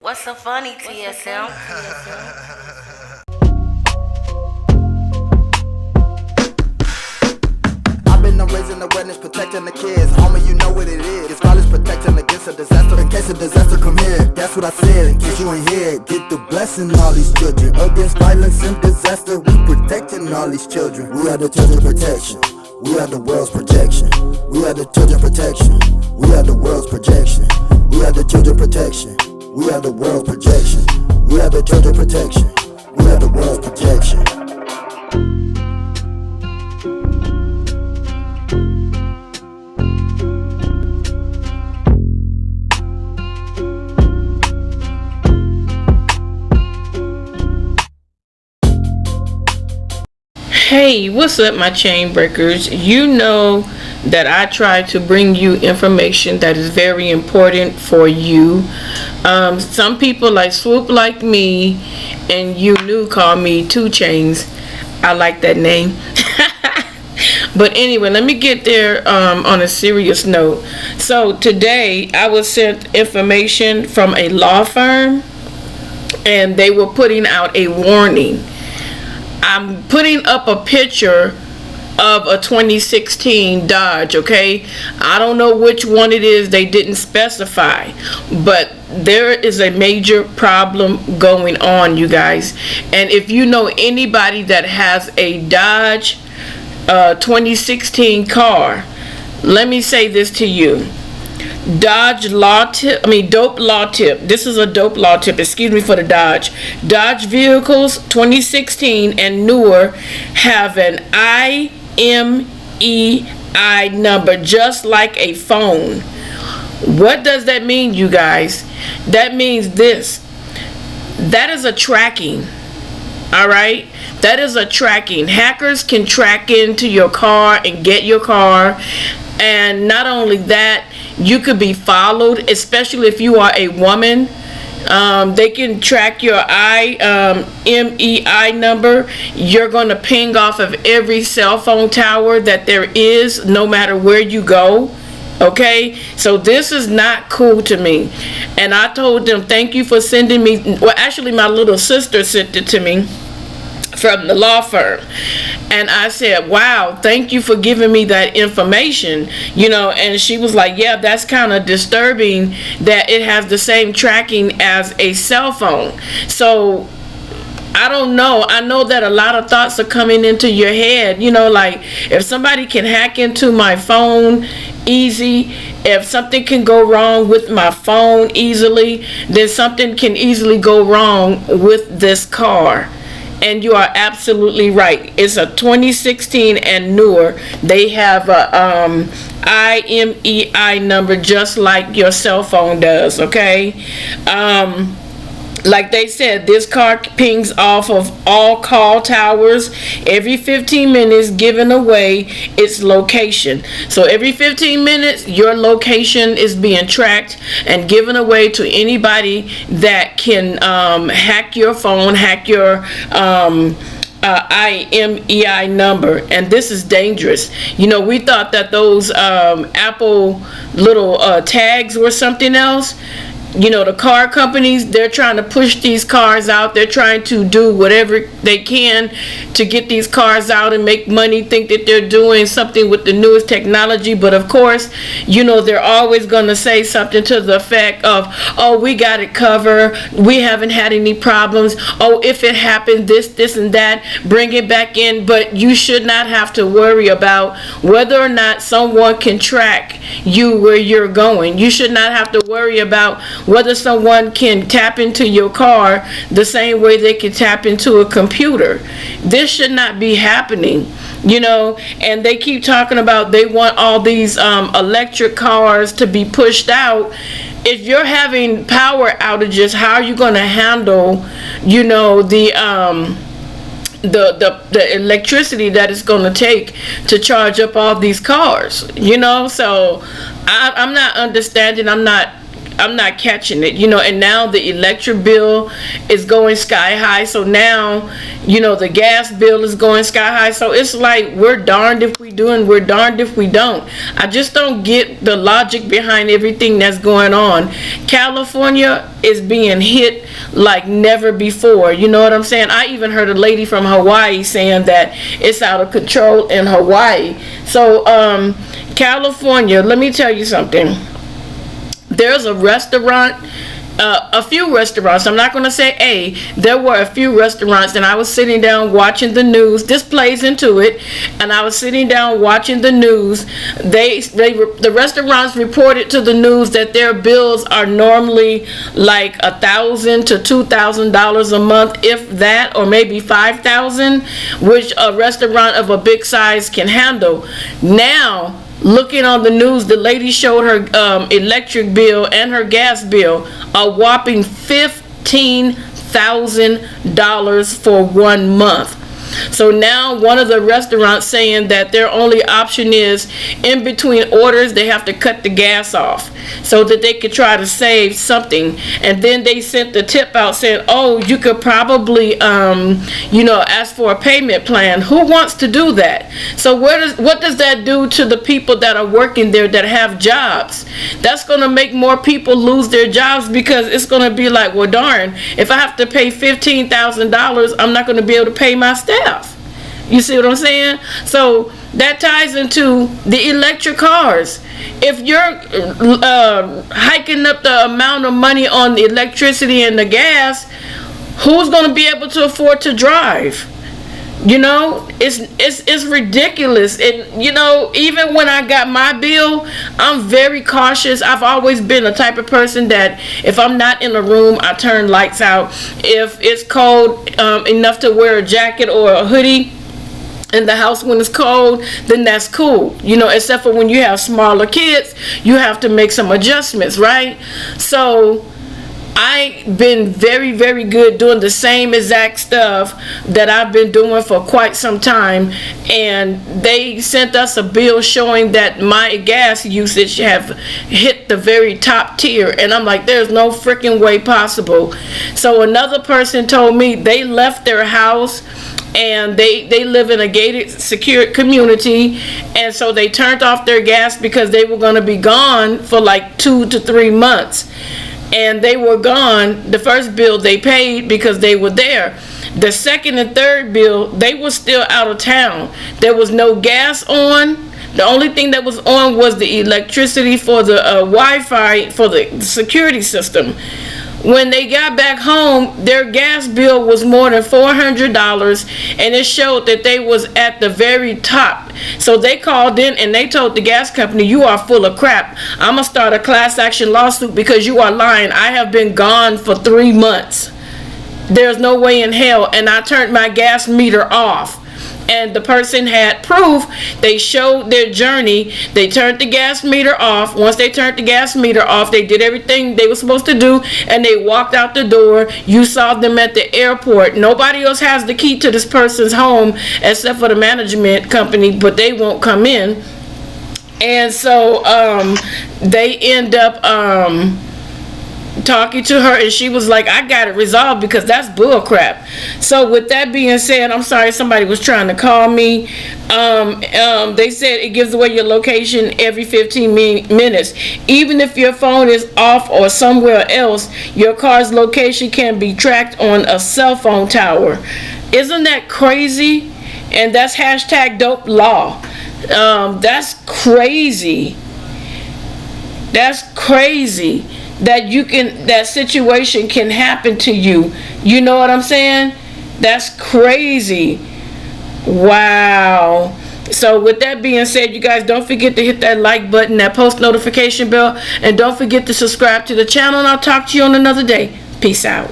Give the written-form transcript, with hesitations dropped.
What's so funny, TSM? I've been raising awareness, protecting the kids. Homie, you know what it is. It's college protecting against a disaster. In case a disaster come here, that's what I said. In case you ain't here, get the blessing all these children. Against violence and disaster, we protecting all these children. We are the children protection. We are the world's protection. We are the children protection. We are the world's projection. We are the children protection. We are the world's projection. We are the children protection. We are the world's projection. Hey, what's up, my chain breakers? You know that I try to bring you information that is very important for you. Some people like Swoop like me, and you knew call me 2 Chains. I like that name. But anyway, let me get there on a serious note. So today I was sent information from a law firm, and they were putting out a warning. I'm putting up a picture of a 2016 Dodge, okay? I don't know which one it is, they didn't specify, but there is a major problem going on, you guys. And if you know anybody that has a Dodge 2016 car, let me say this to you. Dope law tip. This is a dope law tip. Excuse me for the Dodge. Dodge vehicles 2016 and newer have an IMEI number, just like a phone. What does that mean, you guys? That means this. That is a tracking. All right? That is a tracking. Hackers can track into your car and get your car. And not only that, you could be followed, especially if you are a woman. They can track your IMEI number. You're going to ping off of every cell phone tower that there is, no matter where you go. Okay, so this is not cool to me. And I told them, thank you for sending me. Well, actually, my little sister sent it to me from the law firm, and I said, wow, thank you for giving me that information, and she was like, yeah, that's kind of disturbing that it has the same tracking as a cell phone. So I don't know. I know that a lot of thoughts are coming into your head, like if somebody can hack into my phone easy, if something can go wrong with my phone easily, then something can easily go wrong with this car. And you are absolutely right. It's a 2016 and newer. They have a IMEI number just like your cell phone does, okay? Like they said, this car pings off of all call towers every 15 minutes, giving away its location. So every 15 minutes, your location is being tracked and given away to anybody that can hack your phone, hack your IMEI number. And this is dangerous. We thought that those Apple little tags were something else. The car companies, they're trying to push these cars out. They're trying to do whatever they can to get these cars out and make money, think that they're doing something with the newest technology. But of course, they're always going to say something to the effect of, oh, we got it covered. We haven't had any problems. Oh, if it happened, this and that, bring it back in. But you should not have to worry about whether or not someone can track you where you're going. You should not have to worry about whether someone can tap into your car the same way they can tap into a computer. This should not be happening, and they keep talking about they want all these electric cars to be pushed out. If you're having power outages, how are you going to handle, the electricity that it's going to take to charge up all these cars, so I'm not understanding. I'm not I'm not catching it, and now the electric bill is going sky high. So now, the gas bill is going sky high. So it's like, we're darned if we do and we're darned if we don't. I just don't get the logic behind everything that's going on. California is being hit like never before. You know what I'm saying? I even heard a lady from Hawaii saying that it's out of control in Hawaii. So, California, let me tell you something. There's a restaurant, a few restaurants. I'm not going to say a. There were a few restaurants, and I was sitting down watching the news. This plays into it, and I was sitting down watching the news. The restaurants reported to the news that their bills are normally like $1,000 to $2,000 a month, if that, or maybe $5,000, which a restaurant of a big size can handle. Now, looking on the news, the lady showed her electric bill and her gas bill, a whopping $15,000 for 1 month. So now one of the restaurants saying that their only option is, in between orders, they have to cut the gas off so that they could try to save something. And then they sent the tip out saying, oh, you could probably ask for a payment plan. Who wants to do that? So what does that do to the people that are working there that have jobs? That's going to make more people lose their jobs, because it's going to be like, well, darn, if I have to pay $15,000, I'm not going to be able to pay my staff. You see what I'm saying? So that ties into the electric cars. If you're hiking up the amount of money on the electricity and the gas, who's going to be able to afford to drive? It's ridiculous. And even when I got my bill, I'm very cautious. I've always been a type of person that if I'm not in a room, I turn lights out. If it's cold enough to wear a jacket or a hoodie in the house when it's cold, then that's cool. Except for when you have smaller kids, you have to make some adjustments, right? So I've been very, very good doing the same exact stuff that I've been doing for quite some time, and they sent us a bill showing that my gas usage have hit the very top tier, and I'm like, there's no freaking way possible. So another person told me they left their house, and they live in a gated, secure community, and so they turned off their gas because they were going to be gone for like 2 to 3 months. And they were gone. The first bill they paid because they were there. The second and third bill, they were still out of town. There was no gas on. The only thing that was on was the electricity for the Wi-Fi for the security system. When they got back home, their gas bill was more than $400, and it showed that they was at the very top. So they called in and they told the gas company, you are full of crap. I'm going to start a class action lawsuit because you are lying. I have been gone for 3 months. There's no way in hell. And I turned my gas meter off. And the person had proof. They showed their journey. They turned the gas meter off. Once they turned the gas meter off, they did everything they were supposed to do, and they walked out the door. You saw them at the airport. Nobody else has the key to this person's home except for the management company, but they won't come in. And so they end up talking to her, and she was like, I got it resolved, because that's bull crap. So with that being said, I'm sorry, somebody was trying to call me. They said it gives away your location every 15 minutes. Even if your phone is off or somewhere else, your car's location can be tracked on a cell phone tower. Isn't that crazy? And that's #dope law. That's crazy. That's crazy. That situation can happen to you. You know what I'm saying? That's crazy. Wow. So with that being said, you guys, don't forget to hit that like button, that post notification bell, and don't forget to subscribe to the channel, and I'll talk to you on another day. Peace out.